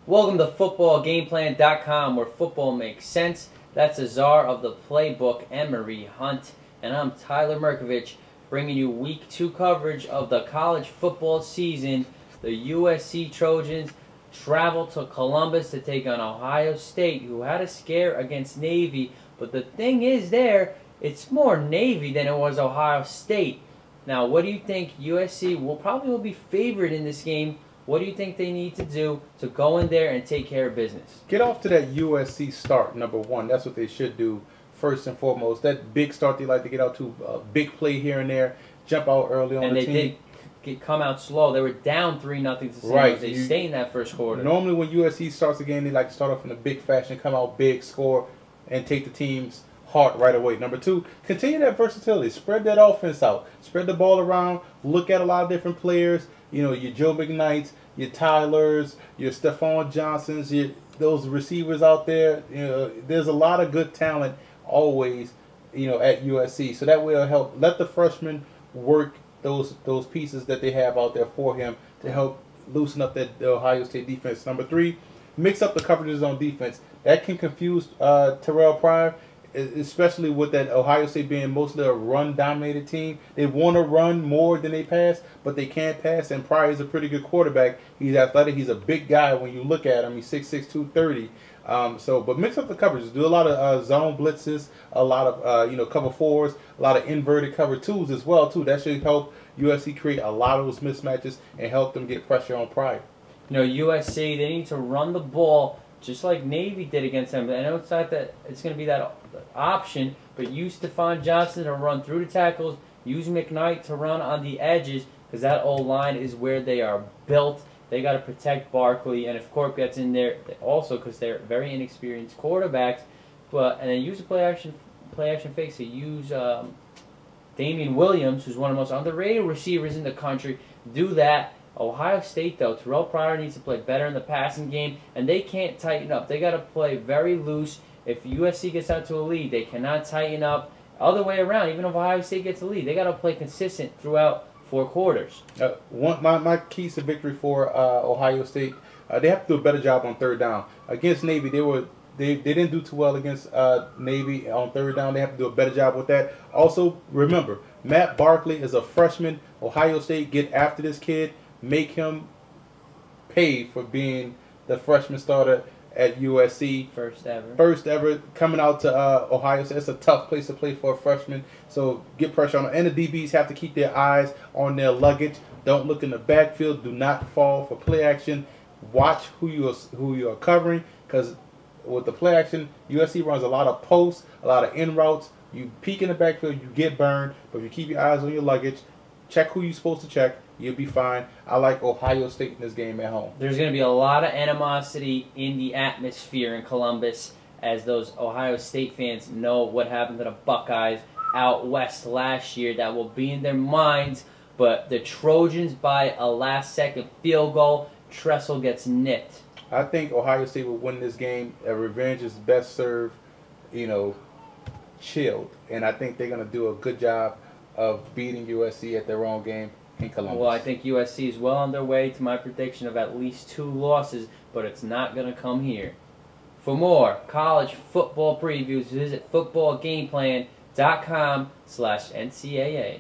Welcome to footballgameplan.com, where football makes sense. That's the czar of the playbook, Emery Hunt, and I'm Tyler Merkovich, bringing you Week 2 coverage of the college football season. The USC Trojans travel to Columbus to take on Ohio State, who had a scare against Navy. But the thing is there, it's more Navy than it was Ohio State. Now, what do you think? USC will be favored in this game. What do you think they need to do to go in there and take care of business? Get off to that USC start, number one. That's what they should do first and foremost. That big start they like to get out to, a big play here and there, jump out early on the team. And they did come out slow. They were down 3-0 to San Jose. They stayed in that first quarter. Normally when USC starts a game, they like to start off in a big fashion, come out big, score, and take the team's heart right away. Number two, continue that versatility. Spread that offense out. Spread the ball around. Look at a lot of different players. You know, your Joe McKnights, your Tylers, your Stephon Johnsons, those receivers out there. You know, there's a lot of good talent always, you know, at USC. So that will help. Let the freshmen work those pieces that they have out there for him to help loosen up the Ohio State defense. Number three, mix up the coverages on defense. That can confuse Terrell Pryor, especially with that Ohio State being mostly a run-dominated team. They want to run more than they pass, but they can't pass, and Pryor is a pretty good quarterback. He's athletic. He's a big guy when you look at him. He's 6'6", 230. But mix up the coverages. Do a lot of zone blitzes, a lot of cover fours, a lot of inverted cover twos as well too. That should help USC create a lot of those mismatches and help them get pressure on Pryor. You know, USC, they need to run the ball just like Navy did against them. I know it's not that it's going to be that option, but use Stephon Johnson to run through the tackles, use McKnight to run on the edges, because that O-line is where they are built. They got to protect Barkley, and if Corp gets in there, also because they're very inexperienced quarterbacks, and then use the play action fakes to use Damian Williams, who's one of the most underrated receivers in the country. Do that. Ohio State, though, Terrell Pryor needs to play better in the passing game, and they can't tighten up. They got to play very loose. If USC gets out to a lead, they cannot tighten up. Other way around, even if Ohio State gets a lead, they got to play consistent throughout 4 quarters. My keys to victory for Ohio State, they have to do a better job on third down. Against Navy, they didn't do too well against Navy on third down. They have to do a better job with that. Also, remember, Matt Barkley is a freshman. Ohio State, get after this kid. Make him pay for being the freshman starter at USC. First ever coming out to Ohio State. It's a tough place to play for a freshman. So get pressure on them. And the DBs have to keep their eyes on their luggage. Don't look in the backfield. Do not fall for play action. Watch who you are covering, because with the play action, USC runs a lot of posts, a lot of in routes. You peek in the backfield, you get burned. But if you keep your eyes on your luggage, check who you're supposed to check, you'll be fine. I like Ohio State in this game at home. There's going to be a lot of animosity in the atmosphere in Columbus, as those Ohio State fans know what happened to the Buckeyes out west last year. That will be in their minds. But the Trojans, by a last-second field goal, Tressel gets nipped. I think Ohio State will win this game. Revenge is best served, chilled. And I think they're going to do a good job of beating USC at their own game in Columbus. Well, I think USC is well on their way to my prediction of at least 2 losses, but it's not going to come here. For more college football previews, visit footballgameplan.com/NCAA.